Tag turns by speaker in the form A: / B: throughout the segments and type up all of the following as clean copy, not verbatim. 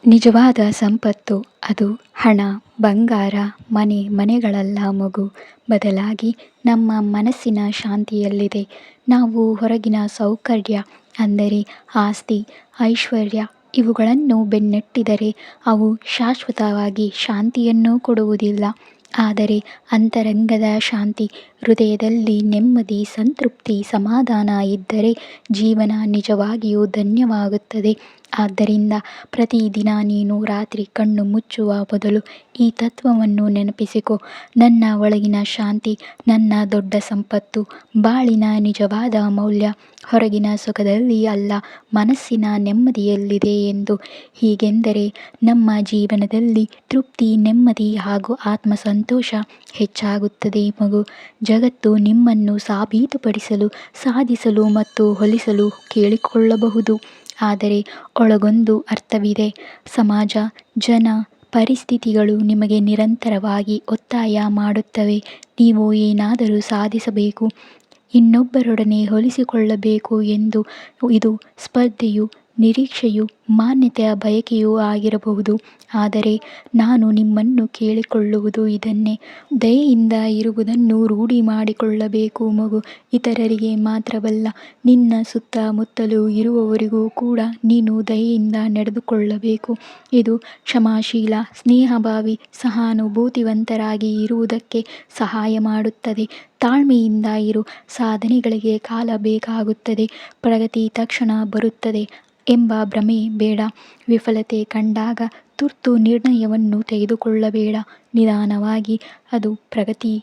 A: ನಿಜವಾದ ಸಂಪತ್ತು ಅದು ಹಣ, ಬಂಗಾರ, ಮನೆಗಳಲ್ಲ ಮಗು. ಬದಲಾಗಿ ನಮ್ಮ ಮನಸ್ಸಿನ ಶಾಂತಿಯಲ್ಲಿದೆ. ನಾವು ಹೊರಗಿನ ಸೌಕರ್ಯ ಅಂದರೆ ಆಸ್ತಿ, ಐಶ್ವರ್ಯ ಇವುಗಳನ್ನು ಬೆನ್ನಟ್ಟಿದರೆ ಅವು ಶಾಶ್ವತವಾಗಿ ಶಾಂತಿಯನ್ನು ಕೊಡುವುದಿಲ್ಲ. ಆದರೆ ಅಂತರಂಗದ ಶಾಂತಿ, ಹೃದಯದಲ್ಲಿ ನೆಮ್ಮದಿ, ಸಂತೃಪ್ತಿ, ಸಮಾಧಾನ ಇದ್ದರೆ ಜೀವನ ನಿಜವಾಗಿಯೂ ಧನ್ಯವಾಗುತ್ತದೆ. ಆದ್ದರಿಂದ ಪ್ರತಿದಿನ ನೀನು ರಾತ್ರಿ ಕಣ್ಣು ಮುಚ್ಚುವ ಮೊದಲು ಈ ತತ್ವವನ್ನು ನೆನಪಿಸಿಕೊ. ನನ್ನ ಒಳಗಿನ ಶಾಂತಿ ನನ್ನ ದೊಡ್ಡ ಸಂಪತ್ತು. ಬಾಳಿನ ನಿಜವಾದ ಮೌಲ್ಯ ಹೊರಗಿನ ಸುಖದಲ್ಲಿ ಅಲ್ಲ, ಮನಸ್ಸಿನ ನೆಮ್ಮದಿಯಲ್ಲಿದೆ ಎಂದು. ಹೀಗೆಂದರೆ ನಮ್ಮ ಜೀವನದಲ್ಲಿ ತೃಪ್ತಿ, ನೆಮ್ಮದಿ ಹಾಗೂ ಆತ್ಮಸಂತೋಷ ಹೆಚ್ಚಾಗುತ್ತದೆ ಮಗು. ಜಗತ್ತು ನಿಮ್ಮನ್ನು ಸಾಬೀತುಪಡಿಸಲು, ಸಾಧಿಸಲು ಮತ್ತು ಹೋಲಿಸಲು ಕೇಳಿಕೊಳ್ಳಬಹುದು. ಆದರೆ ಒಳಗೊಂದು ಅರ್ಥವಿದೆ. ಸಮಾಜ, ಜನ, ಪರಿಸ್ಥಿತಿಗಳು ನಿಮಗೆ ನಿರಂತರವಾಗಿ ಒತ್ತಾಯ ಮಾಡುತ್ತವೆ. ನೀವು ಏನಾದರೂ ಸಾಧಿಸಬೇಕು, ಇನ್ನೊಬ್ಬರೊಡನೆ ಹೋಲಿಸಿಕೊಳ್ಳಬೇಕು ಎಂದು. ಇದು ಸ್ಪರ್ಧೆಯು, ನಿರೀಕ್ಷೆಯು, ಮಾನ್ಯತೆಯ ಬಯಕೆಯೂ ಆಗಿರಬಹುದು. ಆದರೆ ನಾನು ನಿಮ್ಮನ್ನು ಕೇಳಿಕೊಳ್ಳುವುದು ಇದನ್ನೇ: ದಯೆಯಿಂದ ಇರುವುದನ್ನು ರೂಢಿ ಮಾಡಿಕೊಳ್ಳಬೇಕು ಮಗು. ಇತರರಿಗೆ ಮಾತ್ರವಲ್ಲ, ನಿನ್ನ ಸುತ್ತಮುತ್ತಲೂ ಇರುವವರಿಗೂ ಕೂಡ ನೀನು ದಯೆಯಿಂದ ನಡೆದುಕೊಳ್ಳಬೇಕು. ಇದು ಕ್ಷಮಾಶೀಲ, ಸ್ನೇಹಭಾವಿ, ಸಹಾನುಭೂತಿವಂತರಾಗಿ ಇರುವುದಕ್ಕೆ ಸಹಾಯ ಮಾಡುತ್ತದೆ. ತಾಳ್ಮೆಯಿಂದ ಇರು. ಸಾಧನೆಗಳಿಗೆ ಕಾಲ ಬೇಕಾಗುತ್ತದೆ, ಪ್ರಗತಿ ತಕ್ಷಣ ಬರುತ್ತದೆ ಎಂಬ ಭ್ರಮೆ ಬೇಡ. ವಿಫಲತೆ ಕಂಡಾಗ ತುರ್ತು ನಿರ್ಣಯವನ್ನು ತೆಗೆದುಕೊಳ್ಳಬೇಡ. ನಿಧಾನವಾಗಿ ಅದು ಪ್ರಗತಿ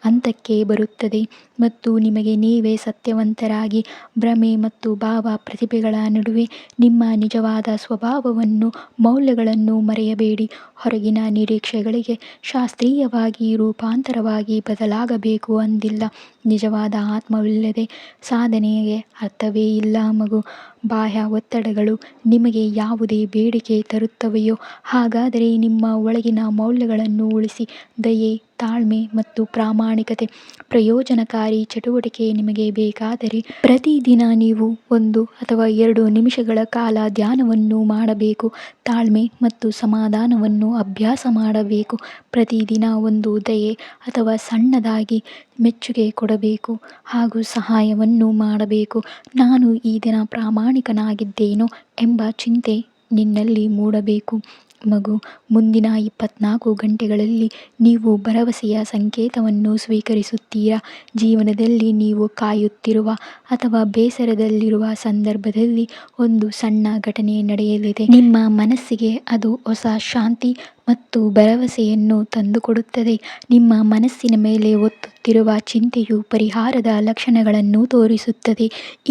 A: ಹಂತಕ್ಕೆ ಬರುತ್ತದೆ ಮತ್ತು ನಿಮಗೆ ನೀವೇ ಸತ್ಯವಂತರಾಗಿ. ಭ್ರಮೆ ಮತ್ತು ಭಾವ ಪ್ರತಿಭೆಗಳ ನಡುವೆ ನಿಮ್ಮ ನಿಜವಾದ ಸ್ವಭಾವವನ್ನು, ಮೌಲ್ಯಗಳನ್ನು ಮರೆಯಬೇಡಿ. ಹೊರಗಿನ ನಿರೀಕ್ಷೆಗಳಿಗೆ ಶಾಸ್ತ್ರೀಯವಾಗಿ ರೂಪಾಂತರವಾಗಿ ಬದಲಾಗಬೇಕು ಅಂದಿಲ್ಲ. ನಿಜವಾದ ಆತ್ಮವಿಲ್ಲದೆ ಸಾಧನೆಗೆ ಅರ್ಥವೇ ಇಲ್ಲ ಮಗು. ಬಾಹ್ಯ ಒತ್ತಡಗಳು ನಿಮಗೆ ಯಾವುದೇ ಬೇಡಿಕೆ ತರುತ್ತವೆಯೋ ಹಾಗಾದರೆ ನಿಮ್ಮ ಒಳಗಿನ ಮೌಲ್ಯಗಳನ್ನು ಉಳಿಸಿ. ದಯೆ, ತಾಳ್ಮೆ ಮತ್ತು ಪ್ರಾಮಾಣಿಕತೆ. ಪ್ರಯೋಜನಕಾರಿ ಚಟುವಟಿಕೆ ನಿಮಗೆ ಬೇಕಾದರೆ ಪ್ರತಿದಿನ ನೀವು 1 ಅಥವಾ 2 ನಿಮಿಷಗಳ ಕಾಲ ಧ್ಯಾನವನ್ನು ಮಾಡಬೇಕು. ತಾಳ್ಮೆ ಮತ್ತು ಸಮಾಧಾನವನ್ನು ಅಭ್ಯಾಸ ಮಾಡಬೇಕು. ಪ್ರತಿದಿನ ಒಂದು ದಯೆ ಅಥವಾ ಸಣ್ಣದಾಗಿ ಮೆಚ್ಚುಗೆ ಕೊಡಬೇಕು ಹಾಗೂ ಸಹಾಯವನ್ನು ಮಾಡಬೇಕು. ನಾನು ಈ ದಿನ ಪ್ರಾಮಾಣಿಕನಾಗಿದ್ದೇನೋ ಎಂಬ ಚಿಂತೆ ನಿನ್ನಲ್ಲಿ ಮೂಡಬೇಕು ಮಗು. ಮುಂದಿನ 24 ಗಂಟೆಗಳಲ್ಲಿ ನೀವು ಭರವಸೆಯ ಸಂಕೇತವನ್ನು ಸ್ವೀಕರಿಸುತ್ತೀರಾ? ಜೀವನದಲ್ಲಿ ನೀವು ಕಾಯುತ್ತಿರುವ ಅಥವಾ ಬೇಸರದಲ್ಲಿರುವ ಸಂದರ್ಭದಲ್ಲಿ ಒಂದು ಸಣ್ಣ ಘಟನೆ ನಡೆಯಲಿದೆ. ನಿಮ್ಮ ಮನಸ್ಸಿಗೆ ಅದು ಹೊಸ ಶಾಂತಿ ಮತ್ತು ಭರವಸೆಯನ್ನು ತಂದುಕೊಡುತ್ತದೆ. ನಿಮ್ಮ ಮನಸ್ಸಿನ ಮೇಲೆ ಒತ್ತುತ್ತಿರುವ ಚಿಂತೆಯು ಪರಿಹಾರದ ಲಕ್ಷಣಗಳನ್ನು ತೋರಿಸುತ್ತದೆ.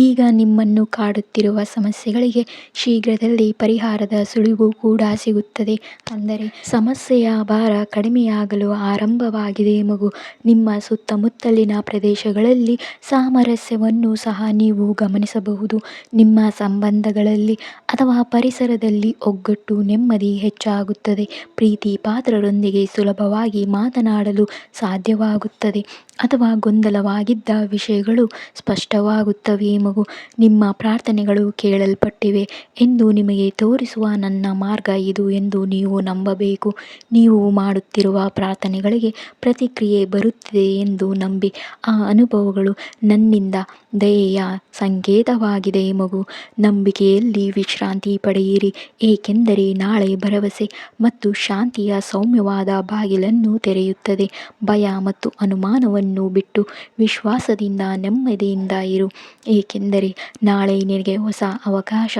A: ಈಗ ನಿಮ್ಮನ್ನು ಕಾಡುತ್ತಿರುವ ಸಮಸ್ಯೆಗಳಿಗೆ ಶೀಘ್ರದಲ್ಲೇ ಪರಿಹಾರದ ಸುಳಿವು ಕೂಡ ಸಿಗುತ್ತದೆ. ಅಂದರೆ ಸಮಸ್ಯೆಯ ಭಾರ ಕಡಿಮೆಯಾಗಲು ಆರಂಭವಾಗಿದೆ ಮಗು. ನಿಮ್ಮ ಸುತ್ತಮುತ್ತಲಿನ ಪ್ರದೇಶಗಳಲ್ಲಿ ಸಾಮರಸ್ಯವನ್ನು ಸಹ ನೀವು ಗಮನಿಸಬಹುದು. ನಿಮ್ಮ ಸಂಬಂಧಗಳಲ್ಲಿ ಅಥವಾ ಪರಿಸರದಲ್ಲಿ ಒಗ್ಗಟ್ಟು, ನೆಮ್ಮದಿ ಹೆಚ್ಚಾಗುತ್ತದೆ. ಪ್ರೀತಿ ಪಾತ್ರರೊಂದಿಗೆ ಸುಲಭವಾಗಿ ಮಾತನಾಡಲು ಸಾಧ್ಯವಾಗುತ್ತದೆ ಅಥವಾ ಗೊಂದಲವಾಗಿದ್ದ ವಿಷಯಗಳು ಸ್ಪಷ್ಟವಾಗುತ್ತವೆ ಮಗು. ನಿಮ್ಮ ಪ್ರಾರ್ಥನೆಗಳು ಕೇಳಲ್ಪಟ್ಟಿವೆ ಎಂದು ನಿಮಗೆ ತೋರಿಸುವ ನನ್ನ ಮಾರ್ಗ ಇದು ಎಂದು ನೀವು ನಂಬಬೇಕು. ನೀವು ಮಾಡುತ್ತಿರುವ ಪ್ರಾರ್ಥನೆಗಳಿಗೆ ಪ್ರತಿಕ್ರಿಯೆ ಬರುತ್ತಿದೆ ಎಂದು ನಂಬಿ. ಆ ಅನುಭವಗಳು ನನ್ನಿಂದ ದಯೆಯ ಸಂಕೇತವಾಗಿದೆ ಮಗು. ನಂಬಿಕೆಯಲ್ಲಿ ವಿಶ್ರಾಂತಿ ಪಡೆಯಿರಿ, ಏಕೆಂದರೆ ನಾಳೆ ಭರವಸೆ ಮತ್ತು ಶಾಂತಿಯ ಸೌಮ್ಯವಾದ ಬಾಗಿಲನ್ನು ತೆರೆಯುತ್ತದೆ. ಭಯ ಮತ್ತು ಅನುಮಾನವನ್ನು ಬಿಟ್ಟು ವಿಶ್ವಾಸದಿಂದ ನೆಮ್ಮದಿಯಿಂದ ಇರು, ಏಕೆಂದರೆ ನಾಳೆ ನಿನಗೆ ಹೊಸ ಅವಕಾಶ,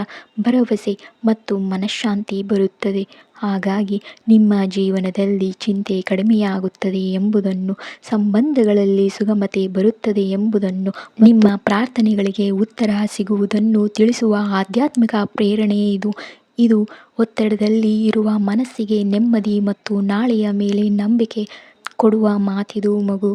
A: ಭರವಸೆ ಮತ್ತು ಮನಃಶಾಂತಿ ಬರುತ್ತದೆ. ಹಾಗಾಗಿ ನಿಮ್ಮ ಜೀವನದಲ್ಲಿ ಚಿಂತೆ ಕಡಿಮೆಯಾಗುತ್ತದೆ ಎಂಬುದನ್ನು, ಸಂಬಂಧಗಳಲ್ಲಿ ಸುಗಮತೆ ಬರುತ್ತದೆ ಎಂಬುದನ್ನು, ನಿಮ್ಮ ಪ್ರಾರ್ಥನೆಗಳಿಗೆ ಉತ್ತರ ಸಿಗುವುದನ್ನು ತಿಳಿಸುವ ಆಧ್ಯಾತ್ಮಿಕ ಪ್ರೇರಣೆ ಇದು. ಇದು ಒತ್ತಡದಲ್ಲಿ ಇರುವ ಮನಸ್ಸಿಗೆ ನೆಮ್ಮದಿ ಮತ್ತು ನಾಳೆಯ ಮೇಲೆ ನಂಬಿಕೆ ಕೊಡುವ ಮಾತಿದು ಮಗು.